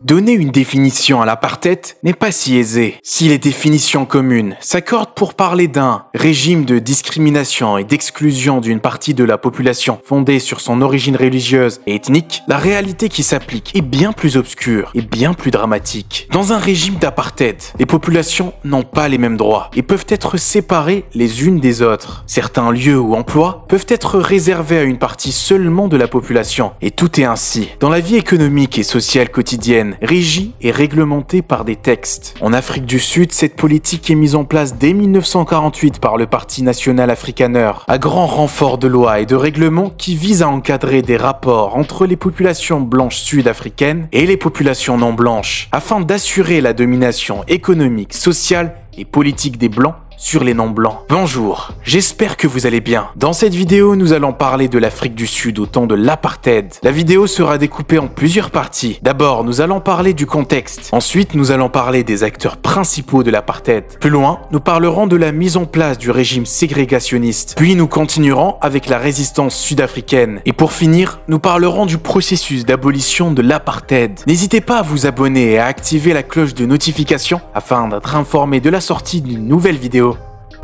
Donner une définition à l'apartheid n'est pas si aisé. Si les définitions communes s'accordent pour parler d'un régime de discrimination et d'exclusion d'une partie de la population fondée sur son origine religieuse et ethnique, la réalité qui s'applique est bien plus obscure et bien plus dramatique. Dans un régime d'apartheid, les populations n'ont pas les mêmes droits et peuvent être séparées les unes des autres. Certains lieux ou emplois peuvent être réservés à une partie seulement de la population et tout est ainsi dans la vie économique et sociale quotidienne, régie et réglementée par des textes. En Afrique du Sud, cette politique est mise en place dès 1948 par le Parti national afrikaner, à grand renfort de lois et de règlements qui visent à encadrer des rapports entre les populations blanches sud-africaines et les populations non blanches, afin d'assurer la domination économique, sociale et politique des blancs sur les non-blancs. Bonjour, j'espère que vous allez bien. Dans cette vidéo, nous allons parler de l'Afrique du Sud au temps de l'apartheid. La vidéo sera découpée en plusieurs parties. D'abord, nous allons parler du contexte. Ensuite, nous allons parler des acteurs principaux de l'apartheid. Plus loin, nous parlerons de la mise en place du régime ségrégationniste. Puis nous continuerons avec la résistance sud-africaine. Et pour finir, nous parlerons du processus d'abolition de l'apartheid. N'hésitez pas à vous abonner et à activer la cloche de notification afin d'être informé de la sortie d'une nouvelle vidéo.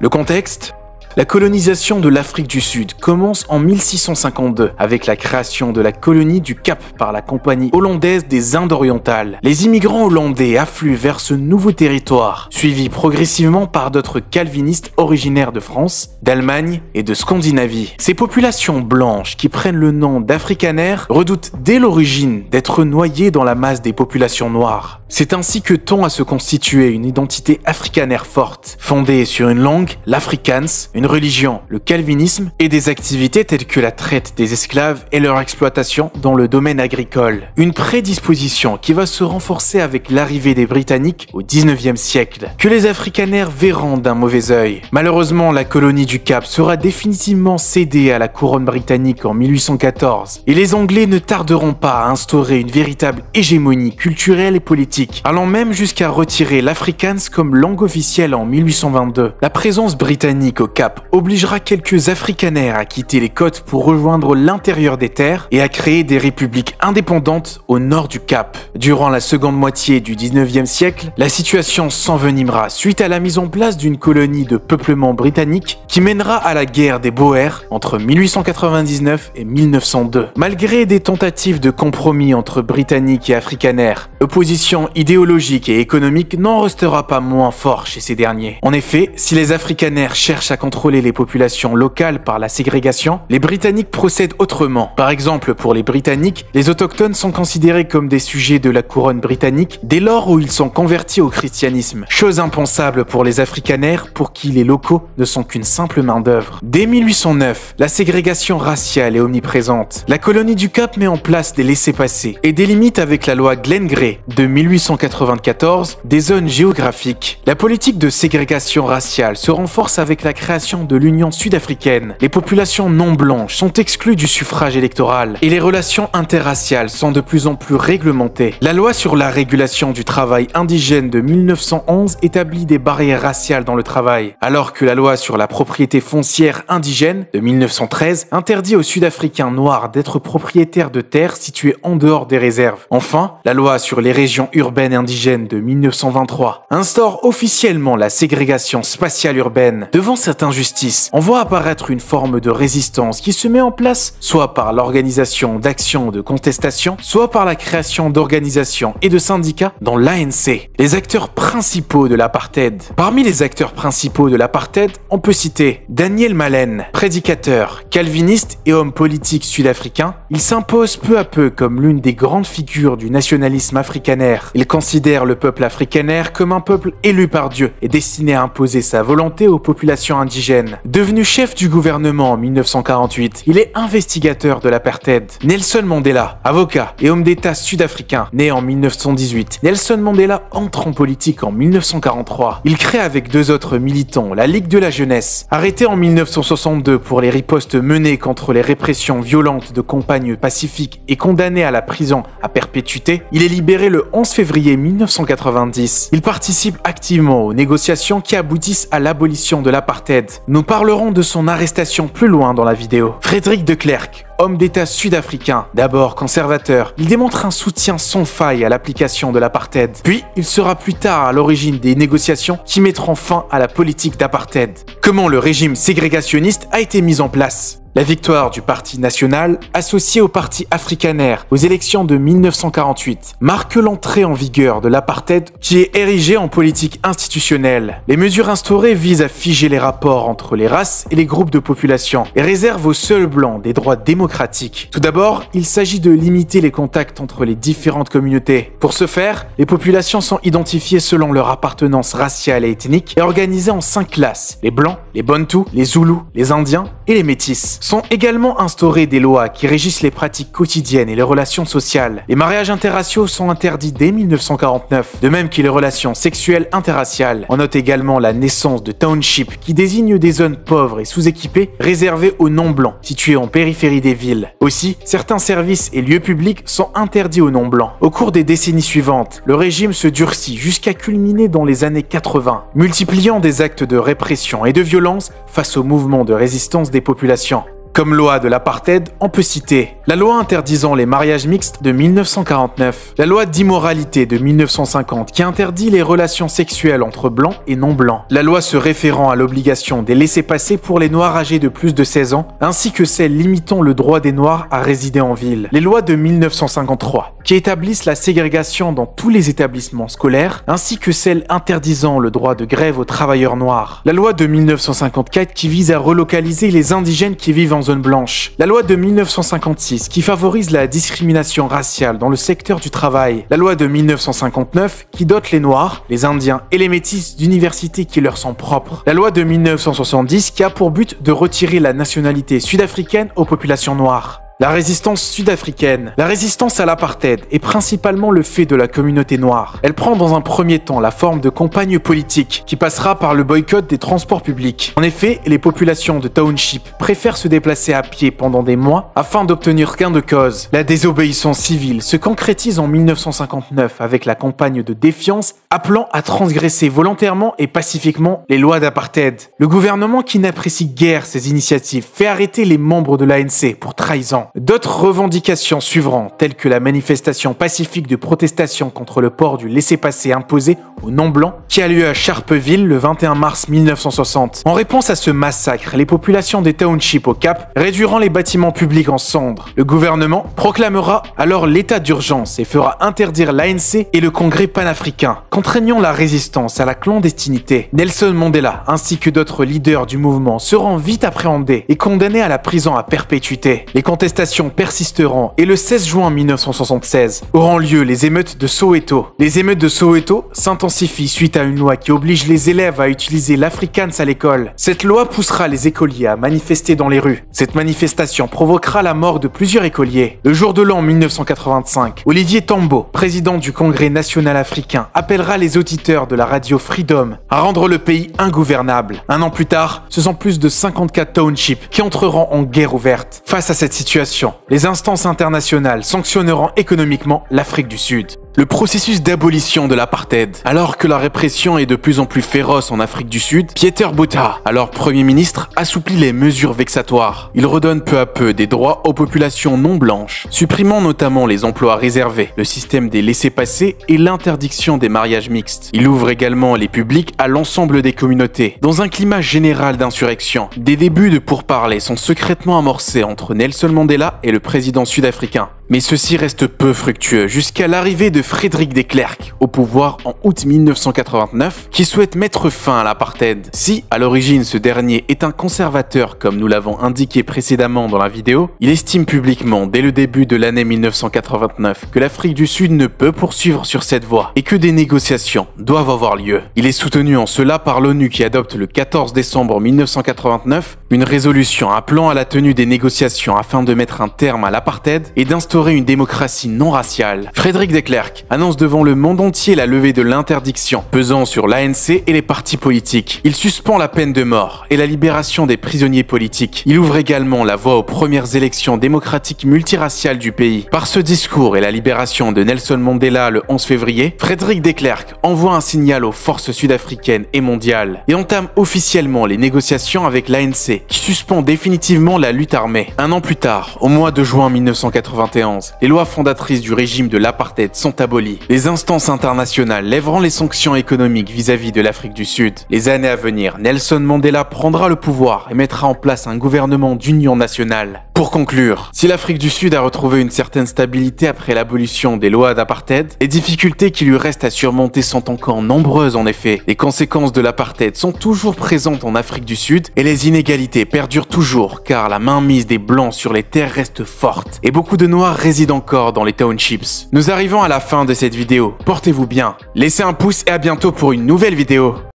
Le contexte ? La colonisation de l'Afrique du Sud commence en 1652 avec la création de la colonie du Cap par la Compagnie hollandaise des Indes orientales. Les immigrants hollandais affluent vers ce nouveau territoire, suivis progressivement par d'autres calvinistes originaires de France, d'Allemagne et de Scandinavie. Ces populations blanches qui prennent le nom d'Afrikaner redoutent dès l'origine d'être noyées dans la masse des populations noires. C'est ainsi que tend à se constituer une identité afrikaner forte, fondée sur une langue, l'Afrikaans, une religion, le calvinisme et des activités telles que la traite des esclaves et leur exploitation dans le domaine agricole. Une prédisposition qui va se renforcer avec l'arrivée des Britanniques au 19e siècle, que les Afrikaners verront d'un mauvais œil. Malheureusement, la colonie du Cap sera définitivement cédée à la couronne britannique en 1814 et les Anglais ne tarderont pas à instaurer une véritable hégémonie culturelle et politique, allant même jusqu'à retirer l'Afrikaans comme langue officielle en 1822. La présence britannique au Cap obligera quelques Afrikaners à quitter les côtes pour rejoindre l'intérieur des terres et à créer des républiques indépendantes au nord du Cap. Durant la seconde moitié du 19e siècle, la situation s'envenimera suite à la mise en place d'une colonie de peuplement britannique qui mènera à la guerre des Boers entre 1899 et 1902. Malgré des tentatives de compromis entre Britanniques et Afrikaners, l'opposition idéologique et économique n'en restera pas moins fort chez ces derniers. En effet, si les Afrikaners cherchent à contrôler les populations locales par la ségrégation, les Britanniques procèdent autrement. Par exemple, pour les Britanniques, les autochtones sont considérés comme des sujets de la couronne britannique dès lors où ils sont convertis au christianisme. Chose impensable pour les Afrikaners pour qui les locaux ne sont qu'une simple main-d'œuvre. Dès 1809, la ségrégation raciale est omniprésente. La colonie du Cap met en place des laissez-passer et délimite avec la loi Glenn Gray de 1894 des zones géographiques. La politique de ségrégation raciale se renforce avec la création de l'Union sud-africaine. Les populations non blanches sont exclues du suffrage électoral et les relations interraciales sont de plus en plus réglementées. La loi sur la régulation du travail indigène de 1911 établit des barrières raciales dans le travail, alors que la loi sur la propriété foncière indigène de 1913 interdit aux Sud-Africains noirs d'être propriétaires de terres situées en dehors des réserves. Enfin, la loi sur les régions urbaines indigènes de 1923 instaure officiellement la ségrégation spatiale urbaine. Devant cette injustice, on voit apparaître une forme de résistance qui se met en place soit par l'organisation d'actions de contestation, soit par la création d'organisations et de syndicats dans l'ANC, les acteurs principaux de l'apartheid. Parmi les acteurs principaux de l'apartheid, on peut citer Daniel Malan, prédicateur, calviniste et homme politique sud-africain. Il s'impose peu à peu comme l'une des grandes figures du nationalisme afrikaner. Il considère le peuple afrikaner comme un peuple élu par Dieu et destiné à imposer sa volonté aux populations indigènes. Devenu chef du gouvernement en 1948, il est investigateur de l'apartheid. Nelson Mandela, avocat et homme d'État sud-africain, né en 1918. Nelson Mandela entre en politique en 1943. Il crée avec deux autres militants la Ligue de la Jeunesse. Arrêté en 1962 pour les ripostes menées contre les répressions violentes de compagnes pacifiques et condamné à la prison à perpétuité, il est libéré le 11 février 1990. Il participe activement aux négociations qui aboutissent à l'abolition de l'apartheid. Nous parlerons de son arrestation plus loin dans la vidéo. Frédéric de Klerk, homme d'État sud-africain. D'abord conservateur, il démontre un soutien sans faille à l'application de l'apartheid. Puis, il sera plus tard à l'origine des négociations qui mettront fin à la politique d'apartheid. Comment le régime ségrégationniste a été mis en place? La victoire du Parti national, associé au Parti afrikaner aux élections de 1948, marque l'entrée en vigueur de l'apartheid qui est érigé en politique institutionnelle. Les mesures instaurées visent à figer les rapports entre les races et les groupes de population et réservent aux seuls blancs des droits démocratiques. Tout d'abord, il s'agit de limiter les contacts entre les différentes communautés. Pour ce faire, les populations sont identifiées selon leur appartenance raciale et ethnique et organisées en 5 classes: les blancs, les bantous, les zoulous, les indiens et les métis. Sont également instaurées des lois qui régissent les pratiques quotidiennes et les relations sociales. Les mariages interraciaux sont interdits dès 1949, de même que les relations sexuelles interraciales. On note également la naissance de townships qui désignent des zones pauvres et sous-équipées réservées aux non-blancs, situées en périphérie des villes. Aussi, certains services et lieux publics sont interdits aux non-blancs. Au cours des décennies suivantes, le régime se durcit jusqu'à culminer dans les années 80, multipliant des actes de répression et de violence face au mouvement de résistance des populations. Comme loi de l'apartheid, on peut citer la loi interdisant les mariages mixtes de 1949, la loi d'immoralité de 1950 qui interdit les relations sexuelles entre blancs et non-blancs, la loi se référant à l'obligation des laissez-passer pour les noirs âgés de plus de 16 ans, ainsi que celle limitant le droit des noirs à résider en ville, les lois de 1953 qui établissent la ségrégation dans tous les établissements scolaires, ainsi que celle interdisant le droit de grève aux travailleurs noirs, la loi de 1954 qui vise à relocaliser les indigènes qui vivent en zone blanche, la loi de 1956 qui favorise la discrimination raciale dans le secteur du travail, la loi de 1959 qui dote les Noirs, les Indiens et les Métis d'universités qui leur sont propres, la loi de 1970 qui a pour but de retirer la nationalité sud-africaine aux populations noires. La résistance sud-africaine. La résistance à l'apartheid est principalement le fait de la communauté noire. Elle prend dans un premier temps la forme de campagne politique qui passera par le boycott des transports publics. En effet, les populations de township préfèrent se déplacer à pied pendant des mois afin d'obtenir gain de cause. La désobéissance civile se concrétise en 1959 avec la campagne de défiance appelant à transgresser volontairement et pacifiquement les lois d'apartheid. Le gouvernement qui n'apprécie guère ces initiatives fait arrêter les membres de l'ANC pour trahison. D'autres revendications suivront, telles que la manifestation pacifique de protestation contre le port du laissez-passer imposé aux non-blancs, qui a lieu à Sharpeville le 21 mars 1960. En réponse à ce massacre, les populations des townships au Cap réduiront les bâtiments publics en cendres. Le gouvernement proclamera alors l'état d'urgence et fera interdire l'ANC et le Congrès panafricain, contraignant la résistance à la clandestinité. Nelson Mandela ainsi que d'autres leaders du mouvement seront vite appréhendés et condamnés à la prison à perpétuité. Les contestations persisteront et le 16 juin 1976 auront lieu les émeutes de Soweto. Les émeutes de Soweto s'intensifient suite à une loi qui oblige les élèves à utiliser l'afrikaans à l'école. Cette loi poussera les écoliers à manifester dans les rues. Cette manifestation provoquera la mort de plusieurs écoliers. Le jour de l'an 1985, Olivier Tambo, président du Congrès national africain, appellera les auditeurs de la radio Freedom à rendre le pays ingouvernable. Un an plus tard, ce sont plus de 54 townships qui entreront en guerre ouverte. Face à cette situation, les instances internationales sanctionneront économiquement l'Afrique du Sud. Le processus d'abolition de l'apartheid. Alors que la répression est de plus en plus féroce en Afrique du Sud, Pieter Botha, alors Premier ministre, assouplit les mesures vexatoires. Il redonne peu à peu des droits aux populations non blanches, supprimant notamment les emplois réservés, le système des laissez-passer et l'interdiction des mariages mixtes. Il ouvre également les publics à l'ensemble des communautés. Dans un climat général d'insurrection, des débuts de pourparlers sont secrètement amorcés entre Nelson Mandela et le président sud-africain. Mais ceci reste peu fructueux jusqu'à l'arrivée de Frédéric de Klerk au pouvoir en août 1989 qui souhaite mettre fin à l'apartheid. Si, à l'origine, ce dernier est un conservateur comme nous l'avons indiqué précédemment dans la vidéo, il estime publiquement dès le début de l'année 1989 que l'Afrique du Sud ne peut poursuivre sur cette voie et que des négociations doivent avoir lieu. Il est soutenu en cela par l'ONU qui adopte le 14 décembre 1989 une résolution appelant à la tenue des négociations afin de mettre un terme à l'apartheid et d'instaurer une démocratie non raciale. Frédéric de Klerk Klerk annonce devant le monde entier la levée de l'interdiction pesant sur l'ANC et les partis politiques. Il suspend la peine de mort et la libération des prisonniers politiques. Il ouvre également la voie aux premières élections démocratiques multiraciales du pays. Par ce discours et la libération de Nelson Mandela le 11 février, Frédéric de Klerk envoie un signal aux forces sud-africaines et mondiales et entame officiellement les négociations avec l'ANC qui suspend définitivement la lutte armée. Un an plus tard, au mois de juin 1991, les lois fondatrices du régime de l'apartheid sont abolies. Les instances internationales lèveront les sanctions économiques vis-à-vis de l'Afrique du Sud. Les années à venir, Nelson Mandela prendra le pouvoir et mettra en place un gouvernement d'union nationale. Pour conclure, si l'Afrique du Sud a retrouvé une certaine stabilité après l'abolition des lois d'apartheid, les difficultés qui lui restent à surmonter sont encore nombreuses en effet. Les conséquences de l'apartheid sont toujours présentes en Afrique du Sud et les inégalités perdurent toujours car la mainmise des Blancs sur les terres reste forte et beaucoup de Noirs résident encore dans les townships. Nous arrivons à la fin de cette vidéo. Portez-vous bien, laissez un pouce et à bientôt pour une nouvelle vidéo.